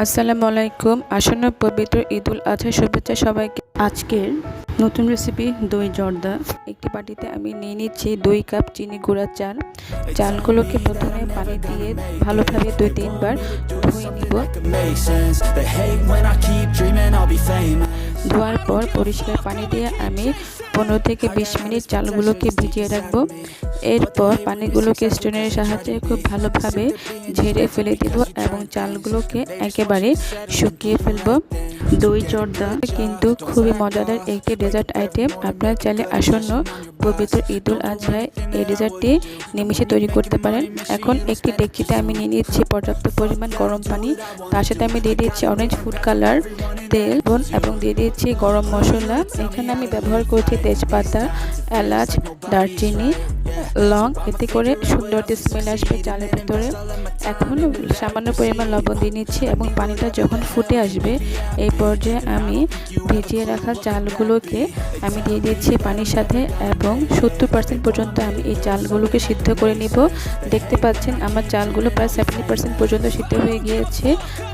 আসসালামু আলাইকুম। আসন্ন পবিত্র ঈদ-উল-আযহা শুভেচ্ছা সবাইকে। আজকের নতুন রেসিপি দই জর্দা। একটি বাটিতে আমি নিয়ে নিচ্ছি 2 কাপ চিনি গুঁড়া চাল। চালগুলোকে প্রথমে পানি দিয়ে ভালোভাবে 2-3 বার ধুয়ে নিব। ধোয়ার পর পরিষ্কার পানি দিয়ে আমি 15 থেকে 20 মিনিট চালগুলোকে ভিজিয়ে রাখবো। এরপর পানিগুলোকে স্ট্রেনের সাহায্যে খুব ভালোভাবে ঝেড়ে ফেলে দেব এবং চালগুলোকে একেবারে শুকিয়ে ফেলবো। দই জর্দা কিন্তু খুবই মজাদার একটি ডেজার্ট আইটেম। আপনারা চাইলে আসন্ন পবিত্র ঈদ-উল-আযহায় এই ডেজার্টটি নিমিষে তৈরি করতে পারেন। এখন একটি ডেকচিতে আমি নিয়ে নিচ্ছি পর্যাপ্ত পরিমাণ গরম পানি। তার সাথে আমি দিয়ে দিচ্ছি অরেঞ্জ ফুড কালার, তেল এবং দিয়ে দিচ্ছি গরম মশলা। এখানে আমি ব্যবহার করছি তেজপাতা, এলাচ, দারচিনি, লং। এতে করে সুন্দর স্মেল আসবে চালের ভিতরে। এখন সামান্য পরিমাণ লবণ দিয়ে নিচ্ছি এবং পানিটা যখন ফুটে আসবে এই পর্যায়ে আমি ভিজিয়ে রাখা চালগুলোকে আমি দিয়ে দিচ্ছি পানির সাথে এবং 70% পর্যন্ত আমি এই চালগুলোকে সিদ্ধ করে নিব। দেখতে পাচ্ছেন আমার চালগুলো প্রায় 70% পর্যন্ত সিদ্ধ হয়ে গিয়েছে।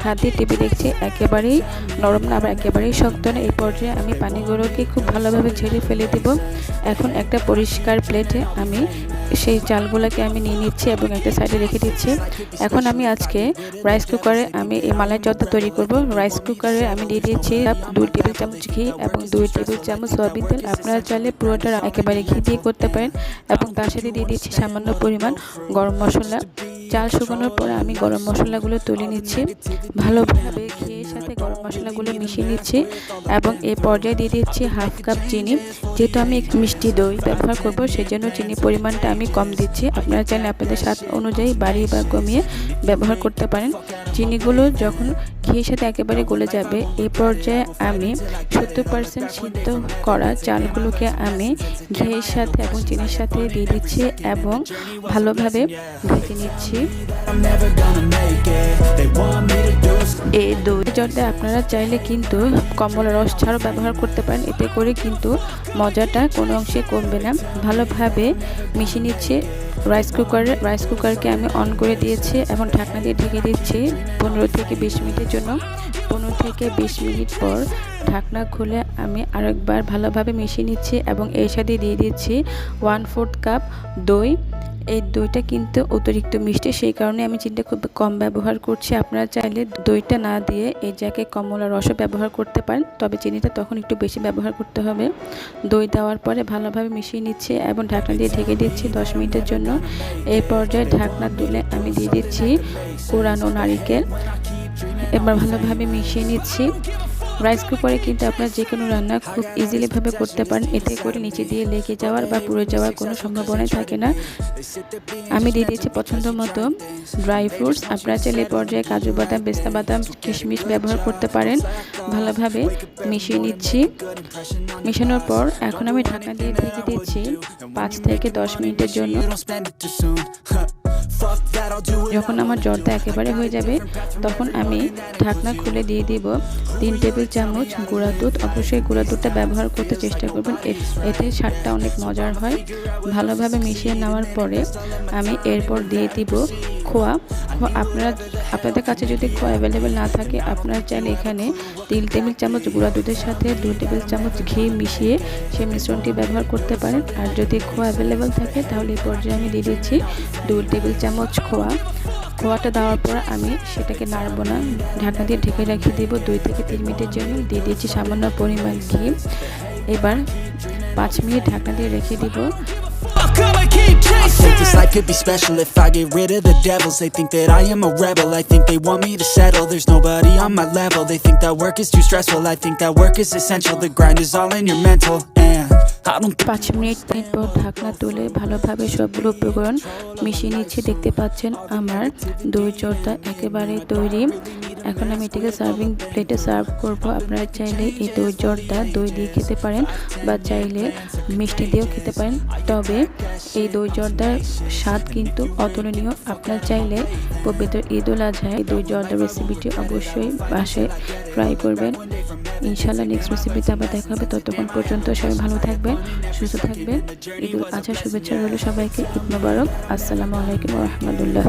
হাত দিয়ে টিপে দেখছি একেবারেই নরম না, আবার একেবারেই শক্ত না। এই পর্যায়ে আমি পানিগুলোকে খুব ভালোভাবে ঝেড়ে ফেলে দেব। এখন একটা পরিষ্কার প্লেটে আমি সেই চালগুলোকে আমি নিয়ে নিচ্ছি এবং একটা সাইডে রেখে দিচ্ছি। এখন আমি আজকে রাইস কুকারে আমি এই মালাই জর্দা তৈরি করব। রাইস কুকারে আমি দিয়ে দিচ্ছি 2 টেবিল চামচ ঘি এবং 2 টেবিল চামচ সয়াবিন তেল। আপনারা চাইলে পুরোটা একেবারে ঘি দিয়ে করতে পারেন এবং তার সাথে দিয়ে দিচ্ছি সামান্য পরিমাণ গরম মশলা। চাল শুকানোর পরে আমি গরম মশলাগুলো তুলে নিচ্ছি, ভালোভাবে ঘিয়ের সাথে গরম মশলাগুলো মিশিয়ে নিচ্ছি এবং এই পর্যায়ে দিয়ে দিচ্ছি হাফ কাপ চিনি। যেহেতু আমি মিষ্টি দই ব্যবহার করব সেজন্য চিনির পরিমাণটা আমি কম দিচ্ছি। আপনারা চাইলে আপনাদের স্বাদ অনুযায়ী বাড়িয়ে বা কমিয়ে ব্যবহার করতে পারেন। চিনিগুলো যখন ঘিয়ের সাথে একেবারে গলে যাবে এই পর্যায়ে আমি 70% সিদ্ধ করা চালগুলোকে আমি ঘিয়ের সাথে এবং চিনির সাথে দিয়ে দিচ্ছি এবং ভালোভাবে ভেজে নিচ্ছি। এই দই জর্দা আপনারা চাইলে কিন্তু কমলা রস ছাড়াও ব্যবহার করতে পারেন। এতে করে কিন্তু মজাটা কোনো অংশে কমবে না। ভালোভাবে মিশিয়ে নিচ্ছে। রাইস কুকারকে আমি অন করে দিয়েছি এবং ঢাকনা দিয়ে ঢেকে দিচ্ছি 15 থেকে 20 মিনিটের জন্য। 15 থেকে 20 মিনিট পর ঢাকনা খুলে আমি আরেকবার ভালোভাবে মিশিয়ে নিচ্ছি এবং এর সাথে দিয়ে দিচ্ছি 1/4 কাপ দই। এই দইটা কিন্তু অতিরিক্ত মিষ্টি, সেই কারণে আমি চিনিটা খুব কম ব্যবহার করছি। আপনারা চাইলে দইটা না দিয়ে এই জায়গায় কমলা রসও ব্যবহার করতে পারেন, তবে চিনিটা তখন একটু বেশি ব্যবহার করতে হবে। দই দেওয়ার পরে ভালোভাবে মিশিয়ে নিচ্ছি এবং ঢাকনা দিয়ে ঢেকে দিচ্ছি 10 মিনিটের জন্য। এই পর্যায়ে ঢাকনা তুলে আমি দিয়ে দিচ্ছি কোরানো নারিকেল। এবার ভালোভাবে মিশিয়ে নিচ্ছি। রাইস কুকারে কিন্তু আপনারা যে কোনো রান্না খুব ইজিলিভাবে করতে পারেন। এতে করে নিচে দিয়ে লেগে যাওয়ার বা পুড়ে যাওয়ার কোনো সম্ভাবনাই থাকে না। আমি দিয়ে দিচ্ছি পছন্দ মতো ড্রাই ফ্রুটস। আপনারা চাইলে পর্যায়ে কাজু বাদাম, পেস্তা বাদাম, কিশমিশ ব্যবহার করতে পারেন। ভালোভাবে মিশিয়ে নিচ্ছি। মিশানোর পর এখন আমি ঢাকনা দিয়ে ঢেকে দিচ্ছি 5 থেকে 10 মিনিটের জন্য। যখন আমার জর্দা একেবারে হয়ে যাবে তখন আমি ঢাকনা খুলে দিয়ে দিব 3 টেবিল চামচ গুঁড়া দুধ। অবশ্যই গুঁড়া দুধটা ব্যবহার করতে চেষ্টা করবেন, এতে স্বাদটা অনেক মজার হয়। ভালোভাবে মিশিয়ে নেওয়ার পরে আমি এরপর দিয়ে দিব খোয়া। আপনাদের কাছে যদি খোয়া অ্যাভেলেবেল না থাকে আপনারা চাইলে এখানে 3 টেবিল চামচ গুঁড়া দুধের সাথে 2 টেবিল চামচ ঘি মিশিয়ে সেই মিশ্রণটি ব্যবহার করতে পারেন। আর যদি খোয়া অ্যাভেলেবেল থাকে তাহলে এই পর্যায়ে আমি দিয়ে দিচ্ছি 2 টেবিল চামচ খোয়াটা দেওয়ার পর আমি সেটাকে নাড়ব না, ঢাকনা দিয়ে ঢেকে রেখে দেব 2 থেকে 3 মিনিটের জন্য। দিয়ে দিচ্ছি সামান্য পরিমাণ ঘি। এবার 5 মিনিট ঢাকনা দিয়ে রেখে দিব। I think this life could be special if I get rid of the devils. They think that I am a rebel, I think they want me to settle. There's nobody on my level, they think that work is too stressful. I think that work is essential, the grind is all in your mental. And I don't 5 minute পর ঢাকনা তুলে ভালোভাবে সবগুলো উপকরণ মিশিয়ে নিচ্ছি। দেখতে পাচ্ছেন আমার দই জর্দা একেবারে তৈরি। এখন আমি এটাকে সার্ভিং প্লেটে সার্ভ করব। আপনারা চাইলে এই দই জর্দা দই দিয়ে খেতে পারেন বা চাইলে মিষ্টি দিয়েও খেতে পারেন, তবে এই দই জর্দার স্বাদ কিন্তু অতুলনীয়। আপনারা চাইলে পবিত্র ঈদ-উল-আযহায় দই জর্দার রেসিপিটি অবশ্যই বাসায় ট্রাই করবেন। ইনশাআল্লাহ নেক্সট রেসিপিতে আবার দেখা হবে। ততক্ষণ পর্যন্ত সবাই ভালো থাকবেন, সুস্থ থাকবেন। ঈদ-উল-আযহা শুভেচ্ছা রইল সবাইকে। ঈদ মোবারক। আসসালামু আলাইকুম ওয়া রাহমাতুল্লাহ।